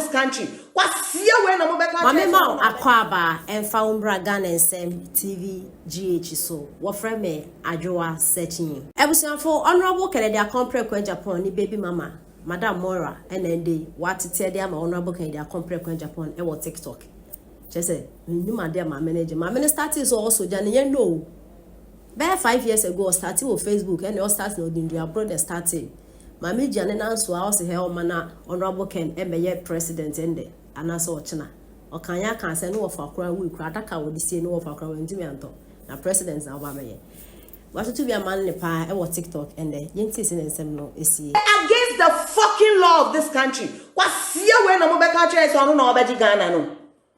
this country. Kwasiawe na mobeka. Mamema akwaba emfa umbra Ghana nsem TV GH so. Wo frame me adwoa searching. Ebusianfo honorable Kennedy Akompre kwa Japan ni baby mama. Madam Mora NND watete dia ma honorable Kennedy Akompre kwa Japan e wo TikTok. Chese ni ma dia ma manager. Ma minister is also jani ye know. About 5 years ago starting with Facebook and all starting with India brother starting. Mami jani na nso a o se he o mana honorable Ken e meye president ende. Anaso ochina okanya kan se no ofa akra wi kra daka wo disie no ofa akra wo ntimi anto na president na oba meye waso to be a man ne pa e wo TikTok ende yenti se nsem no esi against the fucking law of this country. Kwasiawe na mobeka chire so no na obaji Ghana no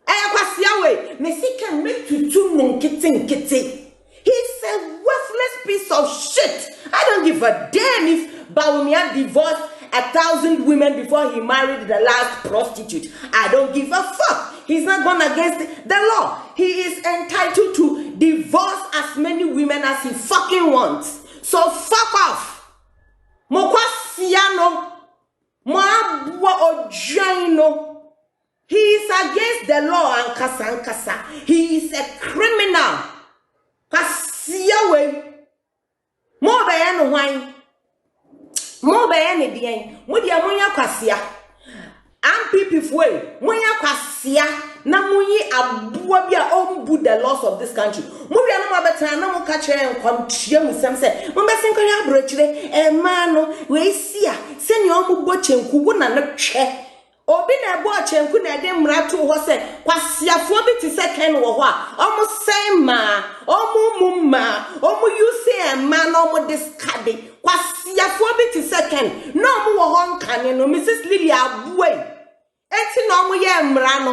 kwasiawe me can make to nkiti. He's a worthless piece of shit. I don't give a damn if Bawumia divorced 1,000 women before he married the last prostitute. I don't give a fuck. He's not gone against the law. He is entitled to divorce as many women as he fucking wants. So fuck off. Mokwasiano. Moabwa ojaino. He is against the law and kasa. He is a criminal. Kwasiawe. Mo be no hwan. Mo be any bien. Mo dia monya kwasia. NPP fue. Monya kwasia. Na munyi abuwa bia ombu the laws of this country. Mo bia no mabeta na mo ka kire nkwamtue musem se. Mo be sen kwanya abrochire. Ma no we sia. Se ne omo bo chenku wo na ne hwe. Obi na bo chenku na de mrato ho se kwasiafo bi ti se ken wo ho a. Omo sen ma, omo mumma, omo use ma no omo discard. Kwasiafo bi ti second no mo wo ho nkane no Mrs Lily abuai enti no mo ye mra no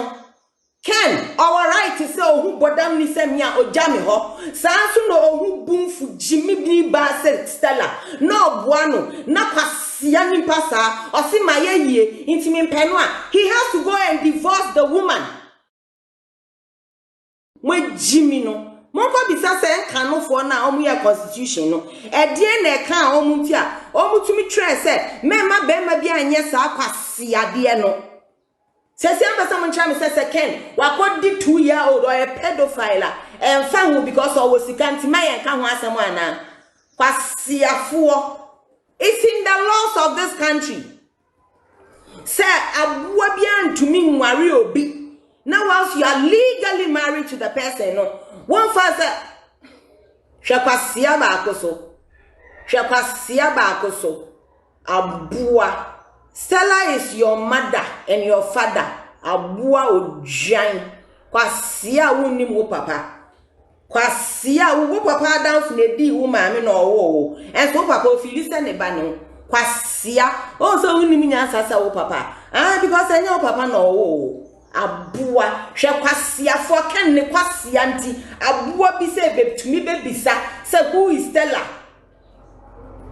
Ken our right to say ohu bodam ni se me a ojame ho sanso no ohu bumfu jimi bi ba se Stella no boa no na kwasia ni pasa o si maye yie enti me mpeno a he has to go and divorce the woman mo jimi no Monko bisa se nkanofo na omuye constitution no edie na eka omunti a omutumi tre se mema bema bia anye sa kwasiade no sese ambasa moncha me se Ken wakodi 2-year-old or a pedophile and fan because o wosika ntima ye nka ho asem ana kwasiafo. It's in the laws of this country say abuwa bia ntumi nware obi. Now once you are legally married to the person no one father Kwasiapanin so abua Stella is your mother and your father abua ojan kwasia woni mo papa kwasia wo papa down for the di wo maame no wo and so papa ofili se ne ba no kwasia o so woni mi nya sasa wo papa because anya wo papa no wo abua Kwasiafo ken ne kwasia nti abua bi se betumi bebisa se who is Stella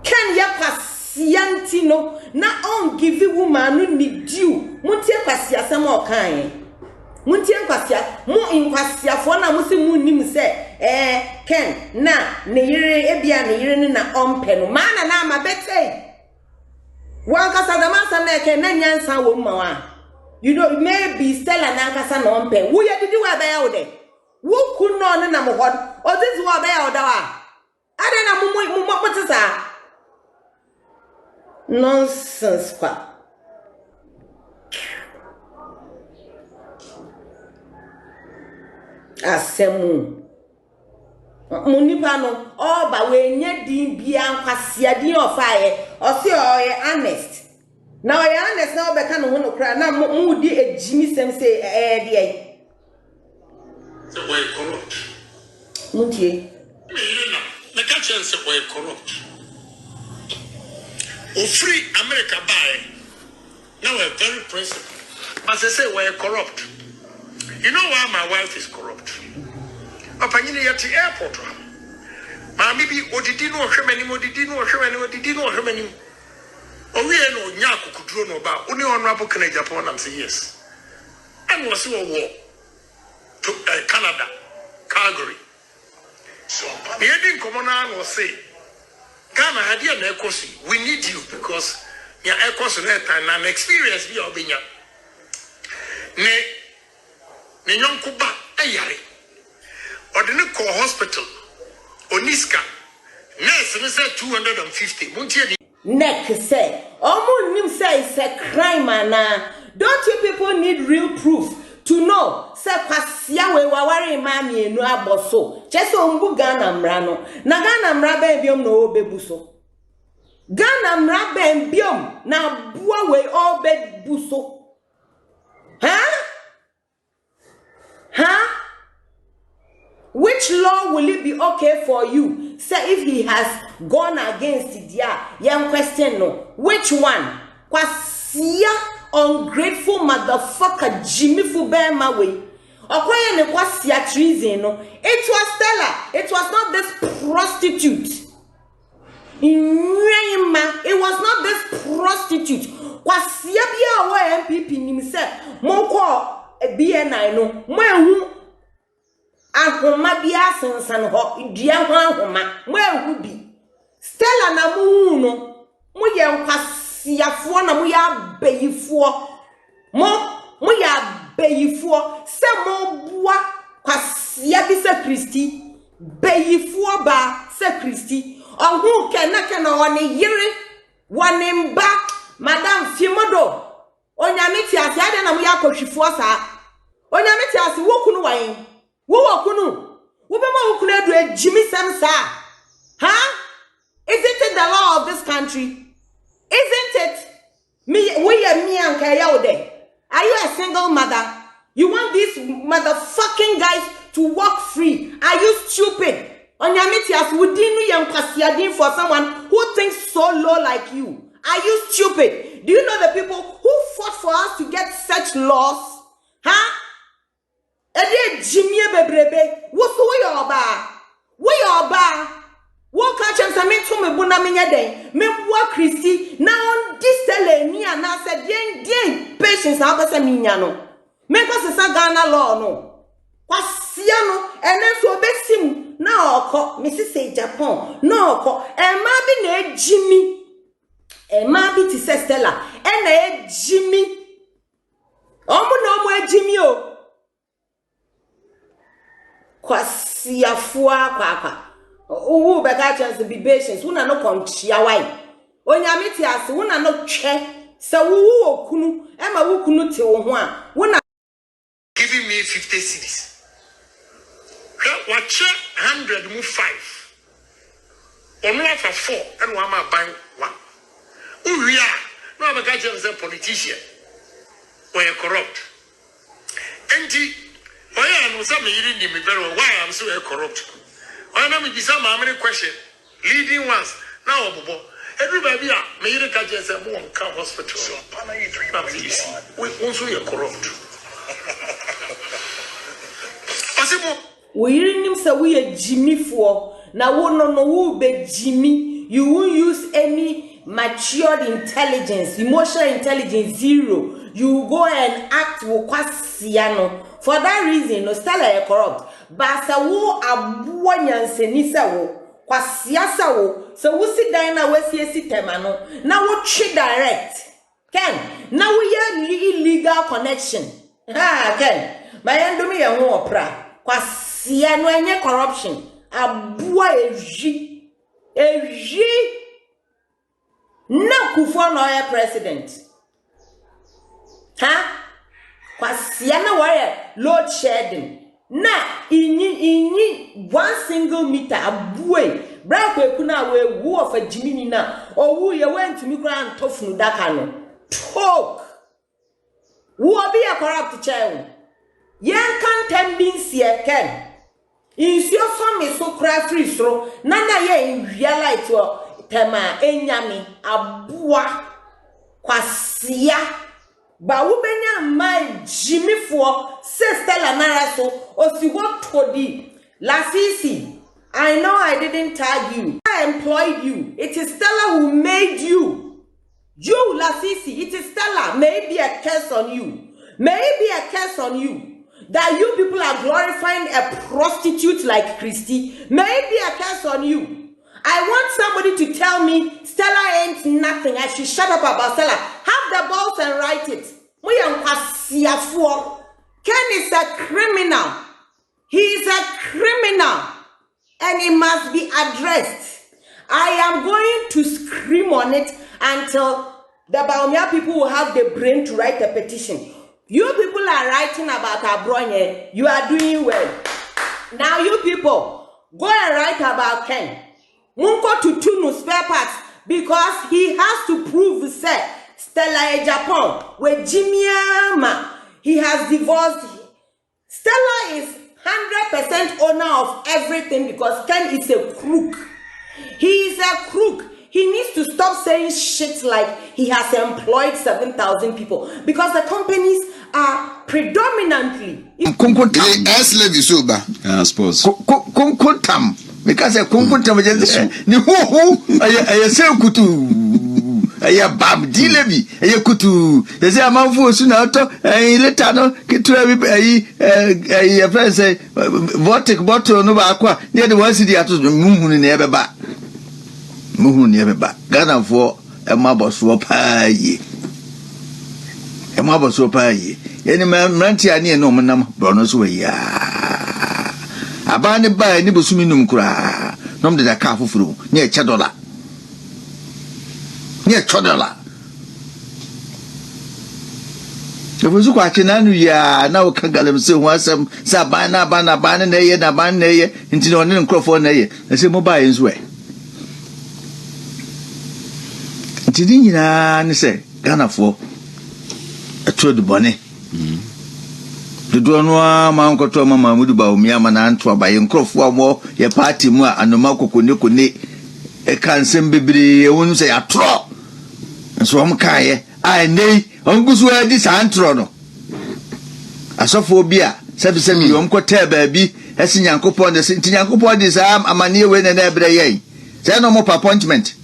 ken ya kwasia nti no na on give woman no ni due muntie kwasia sem o kan muntie kwasia mo in Kwasiafo na mo se mu nim se ken na ne yire ebia ne yire ni na ompe no mana na ma bete wan kasa da masa na ken na nyansa wo mma you know maybe Stella na nkasa na ompe wo ye didi wa ba ya wo de wo ku no ne na mo hod o this wa ba ya wo da wa ade na mo potisa nonsense kwa asemu munipa no o ba we nya din bia nkwasia din ofaye o se o ye honest. Now I understand be kan ho no kra na mu di ejimi sem say dey. So we corrupt. Muntie. Na ka chance we corrupt. O free America buy. Now we're very principled. As I say we're corrupt. You know why my wife is corrupt? Opanyini at the airport. Mami bi odidi no hwemani. Owie no nya akukuduro no ba oni honorable Kennedy Japan am say yes. And was war to Canada, Calgary. So the ending commoner was say Ghana had an ecosi. We need you because your ecosi net and an experience be obinya. ne nyonko ba ayare odene ko hospital oniska nurse ne say 250 muntie neck say omo nim say it's a crime ana. Don't you people need real proof to know say Kwasia we waware ma mienu aboso chese ombu Ghana mra no na Ghana mra ba biom no obebuso Ghana mra ba biom na bua we obebuso which law will it be okay for you say if he has gone against it young question no which one Kwasia ungrateful motherfucker Jimmy Fubema way okoye ne Kwasia treason no it was Stella, it was not this prostitute it was not this prostitute Kwasia bia wa NPP nim say monko BNI no mo ehu ahoma bia sensan ho dua ho ahoma mo ehu bi Stella na mu no mo ye Kwasiafo na mo ya beyifo mo ya beyifo se mo bua Kwasia bi se Kristi beyifo ba se Kristi ohu kenakena woni yire woni mba madam Fimodo onyamiti ase ade na mo ya kohwifo sa onyamiti ase wokunu wan wo wokunu wo be ma wokunu adu ejimi sem sa isn't it the law of this country? Isn't it? Me and Kayaude. Are you a single mother? You want these motherfucking guys to walk free? Are you stupid? Onyamitias wudinu yang Kwasiadin for someone who thinks so low like you. Are you stupid? Do you know the people who fought for us to get such laws? Ede Jimmy bebrebe. Woso yoba. Wo yoba. Wo ka chemsa me to me buna me nyeden me bua Kristi na on disele ni ana se den patience na abese me nya no me ko sesa Ghana law no Kwasia no ene so obesim na okọ me sese Japan na okọ e ma bi na ejimi e ma bi ti se Stella e na ejimi omu na omu ejimi o Kwasiafo akwa who better chance to be patient. Una no konchia wai. Onyamiti ase una no twe. Se wo okunu, e ma wo kunu te wo ho a. Una giving me 50 cedis. Watch 100 move 5. Onu afa 4 and one ma ban 1. Uria, no better chance a politician. Or corrupt. Enti, why am so me yiri me very why am so corrupt? I know me decide how many question leading ones now bobo everybody me yire ka je say mo nka hospital so pana Ay3ka we also you corrupt possible we nim say we Jimmy for na wo no wo be Jimmy you won't use any matured intelligence emotional intelligence zero you go and act with Kwasia no for that reason no Stella corrupt basa wo abuwa nyanseni se wo Kwasia se wo so wo si dan na wasiesi tema no na wo twi direct ken na wo ye illegal connection ken mayendo me ye ho opra Kwasia no enye corruption abuwa eji na Kufo no ye president Kwasia na wire load shedding na inyi 1 single meter abuwe bra kweku na we wu of a Jimmy na owu ye went to me kra antofunu daka no talk wo be a corrupt child yen kan 10 means here ken insio so me so kra free sro na ye in real life tema enyame abua Kwasia ba wo benya my Jimmy for Stella Nara so o si what todi Lasisi I know I didn't tag you I employed you it is Stella who made you Lasisi it is Stella maybe a curse on you that you people are glorifying a prostitute like Christy maybe a curse on you I want somebody to tell me Stella ain't nothing. I should shut up about Stella. Have the balls and write it. Moya Kwasiafuo. Ken is a criminal. He is a criminal. And it must be addressed. I am going to scream on it until the Baumia people will have the brain to write a petition. You people are writing about Abronye. You are doing well. Now you people, go and write about Ken. Munko to tunu spare parts because he has to prove say Stella Japan where Jimiama he has divorced. Stella is 100% owner of everything because Ken is a crook. He is a crook. He needs to stop saying shit like he has employed 7,000 people because the companies are predominantly. I suppose. Kunkuntam. Because a kunkuntam is ni who I say kutu. Aya bam dilebi aya kutu ese amanfo su na to later no kitu ayi friend say votic bottle no ba akwa near the one city ato muhunu na ebeba Ghana for emaboso paaye yeni mranti ani no monam brono so ya abane ba ni bosumi num kura nom de da ka foforo ne $1 $1 Efuzu kwa kinanu ya na okangalem se ho asem sa ban na ye na ban na ye nti no ne nkrofo na ye ese mo ba yenzu e nti din nyina ne se Ghana fo atro bone dodo no ama nkoto mama mudu ba omi ama na nto abaye nkrofo amo ye party mu anoma kokone e kansem bebre e wonu se atro nso am kaaye ai nei ongusu adi santro no asofo bia sebi yom kwota baabi esi nyankopon de sinti nyankopon de sa amane we na ebre yen say no mo appointment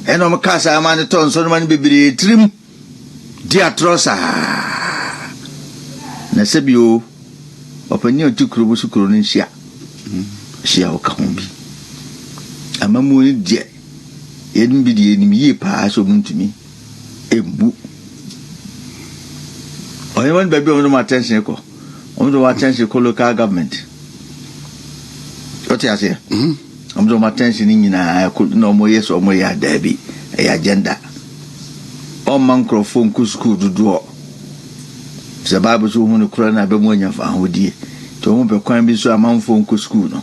eno mo kasa amane ton so no man bibiri trim dia atrosa na sebi o opani otukuru busukuru ni hia o ka ho bi amamu ni die yedum bi die ni yi pa so muntumi embu oyeman baby on my attention ko on do attention ko local government what you say on do attention ni nyina ko no mo yes o mo ya dabi e agenda on man microphone ku school dudo sababu so hunu kura na be mo nya fa hodie to mo be kwan bi so amanfo ku school no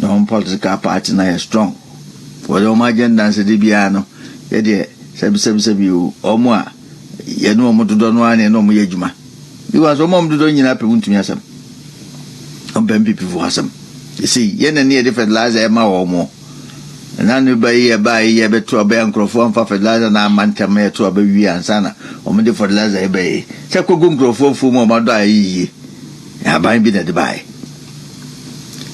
no political party na strong for the agenda se de bia no ye de sebi o mo a ye no mo dodo no ane no mo ye djuma because o mo dodo nyina pe wuntumi asam on NPP for asam you see ye na ne different lies e ma wo mo na no ba ye beto ba nkrofo on fa fertilizer na mantem ye to ba wi ansana o mo de fertilizer e ba ye se ko go nkrofo fu mo ma do ayi ya ban bi na de bai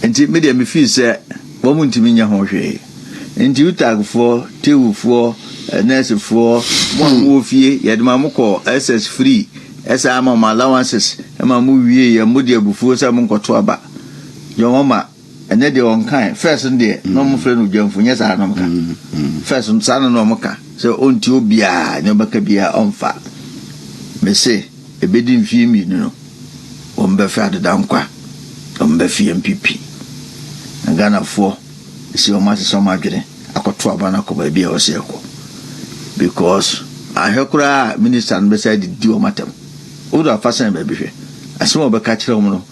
enti me de me fi se wo mo ntimi nya ho hwe enti utagfo tewufo nurse for mo fie ye de ma mo ko SS free esa ama allowances ma mo wie ye mo de abufuo sa mo nkoto aba yo mama ene de on kan first nde no mo fre no dwamfo nya sa no mka first sa no mo ka so onti obia ne baka bia onfa me se ebedi mfie mi no o mbe fa de dankwa o mbe fie NPP Ghana fo si o ma se ma dwene akoto aba na ko ba bia o se ko because I hekura minister no be say di o matem o do afasan ba bi hwe aso o be ka kire mo no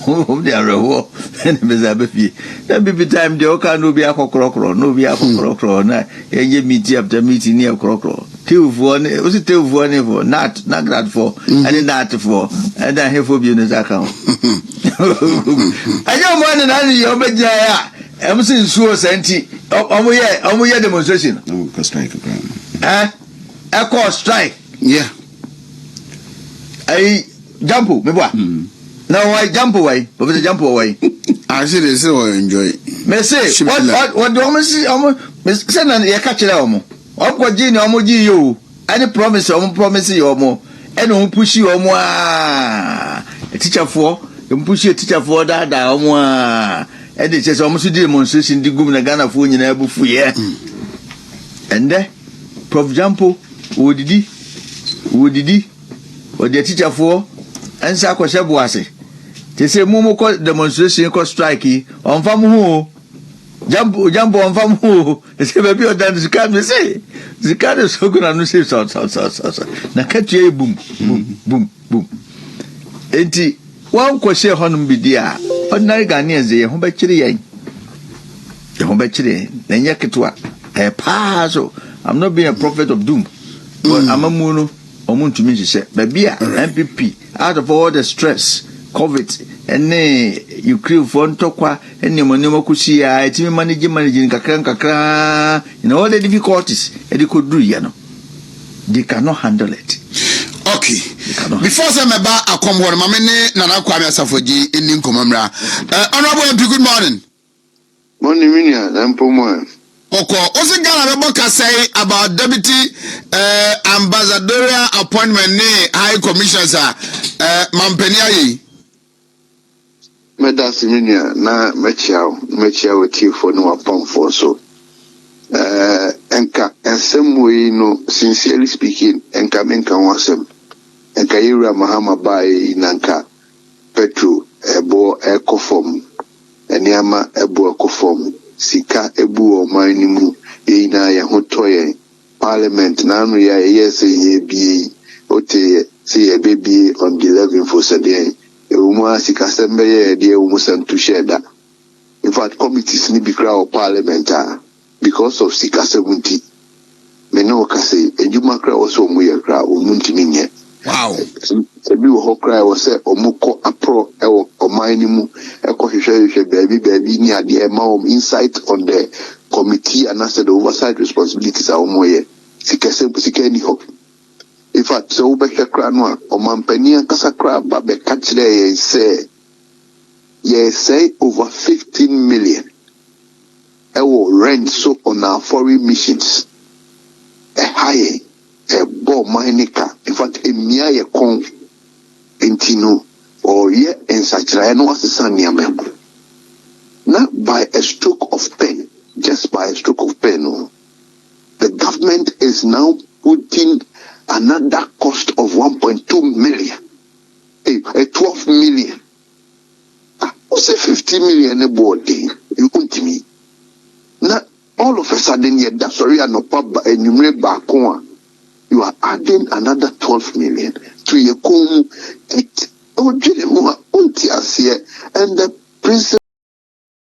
o de arewo en be za be fie na bi time de o ka no bi akokrokro na enye meeting after meeting ni akokrokro tewfo ne o si tewfo ne for not grad for and not for and then he for bi no account ayo mo ne na ni o be gya ya em sin suo senti omo ye demonstration Go strike echo strike yeah ai jumpo me boa now why jumpo why but jumpo why I say they say enjoy me say what do you see me say na ye ka kire omo okwo ji ni omo ji yo any promise yo omo eno hu push yo omo teacher for push teacher for da omo e dey say omo so demonstration di gum na Ghana fo nyina abufu ye ende Prof Jampo Woodidi, or the teacher for, and Sakosha Boise. They say Momo demonstration called strike on Famu. Jump on Famu. They say, baby, or done Zikan, say. Zikan is so good and say, so. Now catch ye boom. Enti, one question honum be dear. Ordinary Ghanaians, they home by Chile. The home by Chile, then Yaketwa. A paso. I'm not being a prophet of doom. But I'm a mono, or moon to me, she said, baby, NPP, out of all the stress. COVID and you crew for Tokwa and Monemo Kusia, it's managing kakra, all the difficulties and they could do, they cannot handle it. Okay. Before some about a come one, Mamene Nana Kwame Safoji in Ninkomamra. Honorable MP, good morning. Morning, Minia, I'm Pomo. Okay, also Ghana Rebecca say about deputy ambassadorial appointment high commissioners Mampeniayi. Medas Minia, na Mechia for no upon for so. Enka, and some way, no, sincerely speaking, Enka Menka wasem. Enka Ira Mahama by Nanka, Petro, Ebo Ecofom, Enyama Ebo Ecofom, Sika Ebu or Manimu, Ina Yahotoye, Parliament, Nanuya, yes, ye be, Ote, see a baby on the 11th for Saturday. Uma Sikasembe, dear Umusan to share that. In fact, committees need be crowd parliament because of Sika 70. Meno Kase, and you macra also we crowd Muntiminye. Wow. A new whole cry was said, Omoko Apro, or Minimu, Eco baby, near the amount insight on the committee and answer the oversight responsibilities are Omoye. Sikeni hope. In fact, so Becca Cranwa, or Mampania Casacra, Babe catch there, say over 15 million. I will rent so on our foreign missions. A high, a bo minica, in fact, a mia con intino, or ye and such no assistant member. Not by a stroke of pen, just by a stroke of pen. No. The government is now putting another cost of 1.2 million, a 12 million. What's a 50 million a board day? You come to me. Now, all of a sudden, that's sorry, and enumerate back on. You are adding another 12 million to your comb. And the principal.